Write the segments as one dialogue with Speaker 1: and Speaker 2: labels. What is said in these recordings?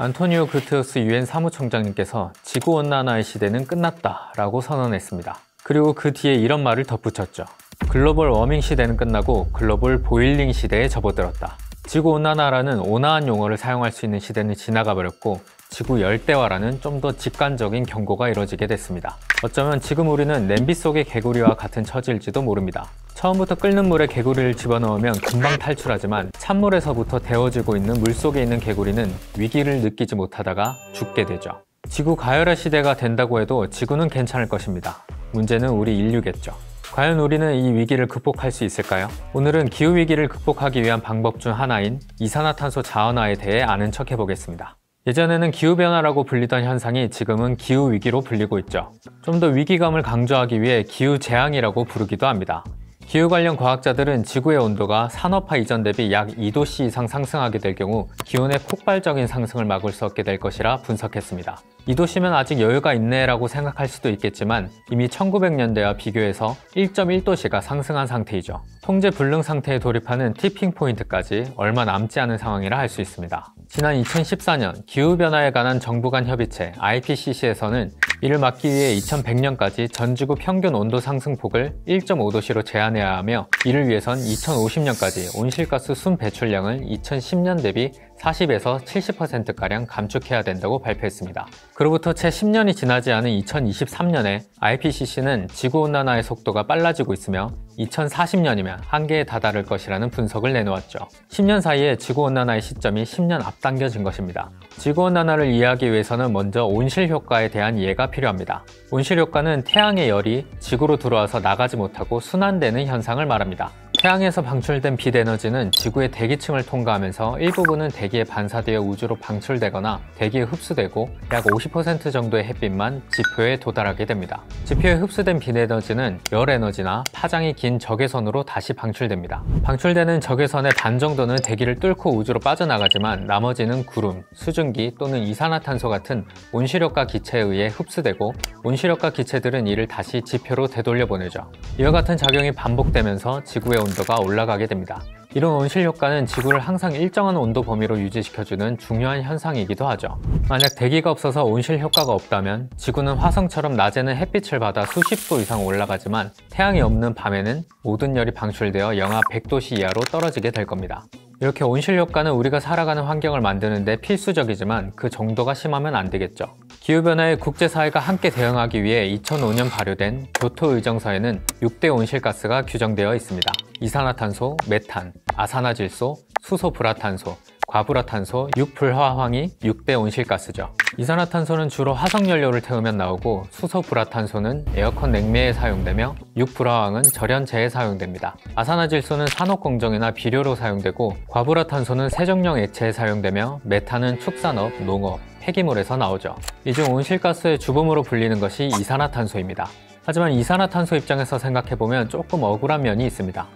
Speaker 1: 안토니오 구테레스 유엔 사무총장님께서 지구온난화의 시대는 끝났다 라고 선언했습니다. 그리고 그 뒤에 이런 말을 덧붙였죠. 글로벌 워밍 시대는 끝나고 글로벌 보일링 시대에 접어들었다. 지구온난화라는 온화한 용어를 사용할 수 있는 시대는 지나가 버렸고 지구 열대화라는 좀 더 직관적인 경고가 이뤄지게 됐습니다. 어쩌면 지금 우리는 냄비 속의 개구리와 같은 처지일지도 모릅니다. 처음부터 끓는 물에 개구리를 집어넣으면 금방 탈출하지만 찬물에서부터 데워지고 있는 물속에 있는 개구리는 위기를 느끼지 못하다가 죽게 되죠. 지구 가열의 시대가 된다고 해도 지구는 괜찮을 것입니다. 문제는 우리 인류겠죠. 과연 우리는 이 위기를 극복할 수 있을까요? 오늘은 기후위기를 극복하기 위한 방법 중 하나인 이산화탄소 자원화에 대해 아는 척 해보겠습니다. 예전에는 기후변화라고 불리던 현상이 지금은 기후위기로 불리고 있죠. 좀 더 위기감을 강조하기 위해 기후재앙이라고 부르기도 합니다. 기후 관련 과학자들은 지구의 온도가 산업화 이전 대비 약 2도씨 이상 상승하게 될 경우 기온의 폭발적인 상승을 막을 수 없게 될 것이라 분석했습니다. 2도씨면 아직 여유가 있네 라고 생각할 수도 있겠지만 이미 1900년대와 비교해서 1.1도씨가 상승한 상태이죠. 통제 불능 상태에 돌입하는 티핑 포인트까지 얼마 남지 않은 상황이라 할 수 있습니다. 지난 2014년 기후변화에 관한 정부 간 협의체 IPCC에서는 이를 막기 위해 2100년까지 전 지구 평균 온도 상승폭을 1.5도씨로 제한해야 하며 이를 위해선 2050년까지 온실가스 순 배출량을 2010년 대비 40에서 70%가량 감축해야 된다고 발표했습니다. 그로부터 채 10년이 지나지 않은 2023년에 IPCC는 지구온난화의 속도가 빨라지고 있으며 2040년이면 한계에 다다를 것이라는 분석을 내놓았죠. 10년 사이에 지구온난화의 시점이 10년 앞당겨진 것입니다. 지구온난화를 이해하기 위해서는 먼저 온실효과에 대한 이해가 필요합니다. 온실효과는 태양의 열이 지구로 들어와서 나가지 못하고 순환되는 현상을 말합니다. 태양에서 방출된 빛 에너지는 지구의 대기층을 통과하면서 일부분은 대기에 반사되어 우주로 방출되거나 대기에 흡수되고 약 50% 정도의 햇빛만 지표에 도달하게 됩니다. 지표에 흡수된 빛 에너지는 열 에너지나 파장이 긴 적외선으로 다시 방출됩니다. 방출되는 적외선의 반 정도는 대기를 뚫고 우주로 빠져나가지만 나머지는 구름, 수증기 또는 이산화탄소 같은 온실효과 기체에 의해 흡수되고 온실효과 기체들은 이를 다시 지표로 되돌려 보내죠. 이와 같은 작용이 반복되면서 지구의 온도가 올라가게 됩니다. 이런 온실효과는 지구를 항상 일정한 온도 범위로 유지시켜주는 중요한 현상이기도 하죠. 만약 대기가 없어서 온실효과가 없다면 지구는 화성처럼 낮에는 햇빛을 받아 수십 도 이상 올라가지만 태양이 없는 밤에는 모든 열이 방출되어 영하 100도씨 이하로 떨어지게 될 겁니다. 이렇게 온실효과는 우리가 살아가는 환경을 만드는 데 필수적이지만 그 정도가 심하면 안 되겠죠. 기후변화에 국제사회가 함께 대응하기 위해 2005년 발효된 교토의정서에는 6대 온실가스가 규정되어 있습니다. 이산화탄소, 메탄, 아산화질소, 수소불화탄소, 과불화탄소, 육불화황이 6대 온실가스죠. 이산화탄소는 주로 화석연료를 태우면 나오고 수소불화탄소는 에어컨 냉매에 사용되며 육불화황은 절연체에 사용됩니다. 아산화질소는 산업공정이나 비료로 사용되고 과불화탄소는 세정용 액체에 사용되며 메탄은 축산업, 농업, 폐기물에서 나오죠. 이 중 온실가스의 주범으로 불리는 것이 이산화탄소입니다. 하지만 이산화탄소 입장에서 생각해보면 조금 억울한 면이 있습니다.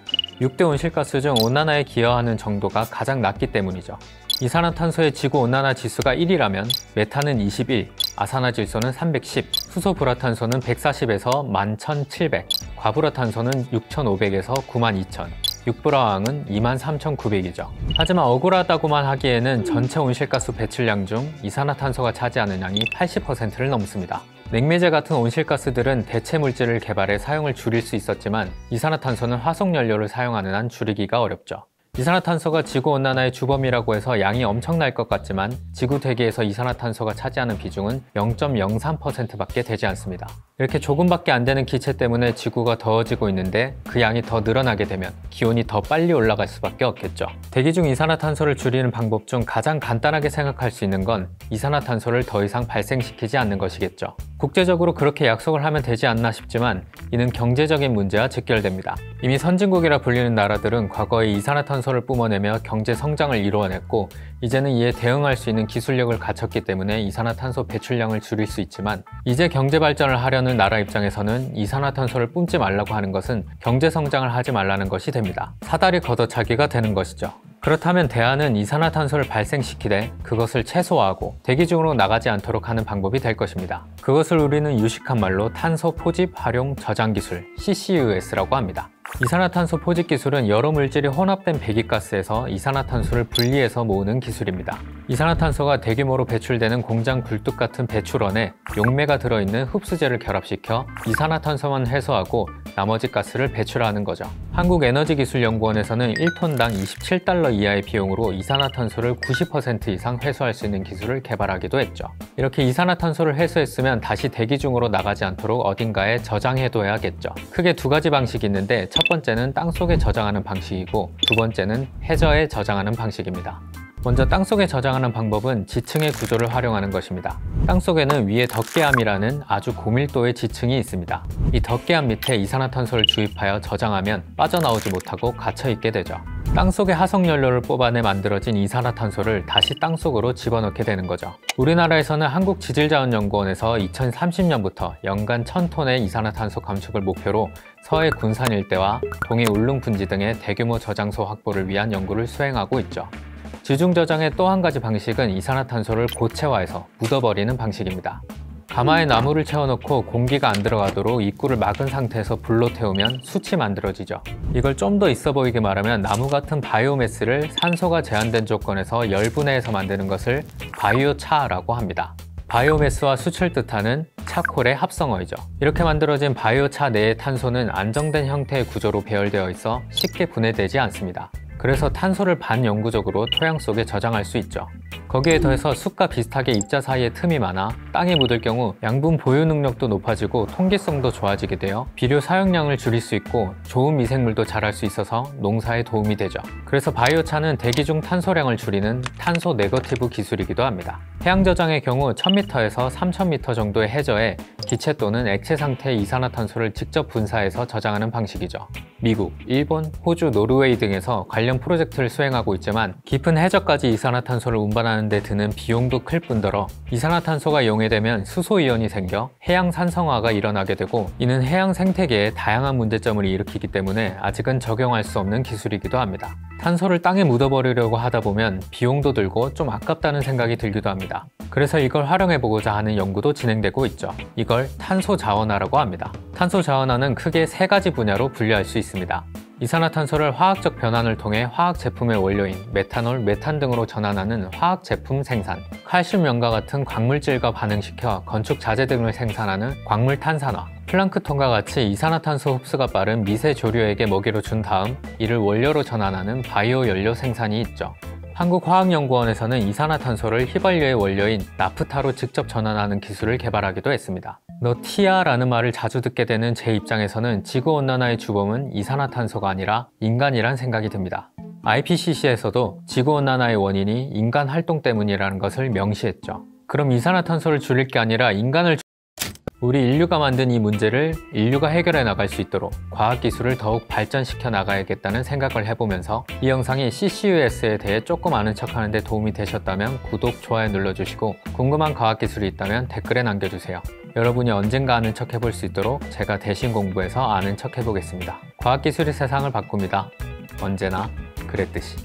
Speaker 1: 6대 온실가스 중 온난화에 기여하는 정도가 가장 낮기 때문이죠. 이산화탄소의 지구온난화 지수가 1이라면 메탄은 21, 아산화질소는 310, 수소불화탄소는 140에서 11,700, 과불화탄소는 6,500에서 92,000, 육불화황은 23,900이죠. 하지만 억울하다고만 하기에는 전체 온실가스 배출량 중 이산화탄소가 차지하는 양이 80%를 넘습니다. 냉매제 같은 온실가스들은 대체 물질을 개발해 사용을 줄일 수 있었지만 이산화탄소는 화석연료를 사용하는 한 줄이기가 어렵죠. 이산화탄소가 지구온난화의 주범이라고 해서 양이 엄청날 것 같지만 지구 대기에서 이산화탄소가 차지하는 비중은 0.03%밖에 되지 않습니다. 이렇게 조금밖에 안 되는 기체 때문에 지구가 더워지고 있는데 그 양이 더 늘어나게 되면 기온이 더 빨리 올라갈 수밖에 없겠죠. 대기 중 이산화탄소를 줄이는 방법 중 가장 간단하게 생각할 수 있는 건 이산화탄소를 더 이상 발생시키지 않는 것이겠죠. 국제적으로 그렇게 약속을 하면 되지 않나 싶지만 이는 경제적인 문제와 직결됩니다. 이미 선진국이라 불리는 나라들은 과거에 이산화탄소를 뿜어내며 경제 성장을 이루어냈고 이제는 이에 대응할 수 있는 기술력을 갖췄기 때문에 이산화탄소 배출량을 줄일 수 있지만 이제 경제 발전을 하려는 나라 입장에서는 이산화탄소를 뿜지 말라고 하는 것은 경제 성장을 하지 말라는 것이 됩니다. 사다리 걷어차기가 되는 것이죠. 그렇다면 대안은 이산화탄소를 발생시키되 그것을 최소화하고 대기 중으로 나가지 않도록 하는 방법이 될 것입니다. 그것을 우리는 유식한 말로 탄소 포집 활용 저장 기술 CCUS라고 합니다. 이산화탄소 포집 기술은 여러 물질이 혼합된 배기가스에서 이산화탄소를 분리해서 모으는 기술입니다. 이산화탄소가 대규모로 배출되는 공장 굴뚝 같은 배출원에 용매가 들어있는 흡수제를 결합시켜 이산화탄소만 회수하고 나머지 가스를 배출하는 거죠. 한국에너지기술연구원에서는 1톤당 27달러 이하의 비용으로 이산화탄소를 90% 이상 회수할 수 있는 기술을 개발하기도 했죠. 이렇게 이산화탄소를 회수했으면 다시 대기 중으로 나가지 않도록 어딘가에 저장해둬야겠죠. 크게 두 가지 방식이 있는데 첫 번째는 땅속에 저장하는 방식이고 두 번째는 해저에 저장하는 방식입니다. 먼저 땅속에 저장하는 방법은 지층의 구조를 활용하는 것입니다. 땅속에는 위에 덮개암이라는 아주 고밀도의 지층이 있습니다. 이 덮개암 밑에 이산화탄소를 주입하여 저장하면 빠져나오지 못하고 갇혀있게 되죠. 땅속의 화석연료를 뽑아내 만들어진 이산화탄소를 다시 땅속으로 집어넣게 되는 거죠. 우리나라에서는 한국지질자원연구원에서 2030년부터 연간 1000톤의 이산화탄소 감축을 목표로 서해 군산 일대와 동해 울릉 분지 등의 대규모 저장소 확보를 위한 연구를 수행하고 있죠. 지중저장의 또 한 가지 방식은 이산화탄소를 고체화해서 묻어버리는 방식입니다. 가마에 나무를 채워놓고 공기가 안 들어가도록 입구를 막은 상태에서 불로 태우면 숯이 만들어지죠. 이걸 좀 더 있어 보이게 말하면 나무 같은 바이오매스를 산소가 제한된 조건에서 열분해해서 만드는 것을 바이오차라고 합니다. 바이오매스와 숯을 뜻하는 차콜의 합성어이죠. 이렇게 만들어진 바이오차 내의 탄소는 안정된 형태의 구조로 배열되어 있어 쉽게 분해되지 않습니다. 그래서 탄소를 반영구적으로 토양 속에 저장할 수 있죠. 거기에 더해서 숯과 비슷하게 입자 사이에 틈이 많아 땅에 묻을 경우 양분 보유 능력도 높아지고 통기성도 좋아지게 되어 비료 사용량을 줄일 수 있고 좋은 미생물도 자랄 수 있어서 농사에 도움이 되죠. 그래서 바이오차는 대기 중 탄소량을 줄이는 탄소 네거티브 기술이기도 합니다. 해양 저장의 경우 1000m에서 3000m 정도의 해저에 기체 또는 액체 상태의 이산화탄소를 직접 분사해서 저장하는 방식이죠. 미국, 일본, 호주, 노르웨이 등에서 관련 프로젝트를 수행하고 있지만 깊은 해저까지 이산화탄소를 운반하는 데 드는 비용도 클 뿐더러 이산화탄소가 용해되면 수소이온이 생겨 해양 산성화가 일어나게 되고 이는 해양 생태계에 다양한 문제점을 일으키기 때문에 아직은 적용할 수 없는 기술이기도 합니다. 탄소를 땅에 묻어버리려고 하다 보면 비용도 들고 좀 아깝다는 생각이 들기도 합니다. 그래서 이걸 활용해보고자 하는 연구도 진행되고 있죠. 이걸 탄소 자원화라고 합니다. 탄소 자원화는 크게 세 가지 분야로 분류할 수 있습니다. 이산화탄소를 화학적 변환을 통해 화학 제품의 원료인 메탄올, 메탄 등으로 전환하는 화학 제품 생산, 칼슘연과 같은 광물질과 반응시켜 건축 자재 등을 생산하는 광물 탄산화, 플랑크톤과 같이 이산화탄소 흡수가 빠른 미세 조류에게 먹이로 준 다음 이를 원료로 전환하는 바이오 연료 생산이 있죠. 한국화학연구원에서는 이산화탄소를 휘발유의 원료인 나프타로 직접 전환하는 기술을 개발하기도 했습니다. 너 티야 라는 말을 자주 듣게 되는 제 입장에서는 지구온난화의 주범은 이산화탄소가 아니라 인간이란 생각이 듭니다. IPCC에서도 지구온난화의 원인이 인간 활동 때문이라는 것을 명시했죠. 그럼 이산화탄소를 줄일 게 아니라 인간을 우리 인류가 만든 이 문제를 인류가 해결해 나갈 수 있도록 과학기술을 더욱 발전시켜 나가야겠다는 생각을 해보면서 이 영상이 CCUS에 대해 조금 아는 척하는 데 도움이 되셨다면 구독, 좋아요 눌러주시고 궁금한 과학기술이 있다면 댓글에 남겨주세요. 여러분이 언젠가 아는 척 해볼 수 있도록 제가 대신 공부해서 아는 척 해보겠습니다. 과학기술이 세상을 바꿉니다. 언제나 그랬듯이.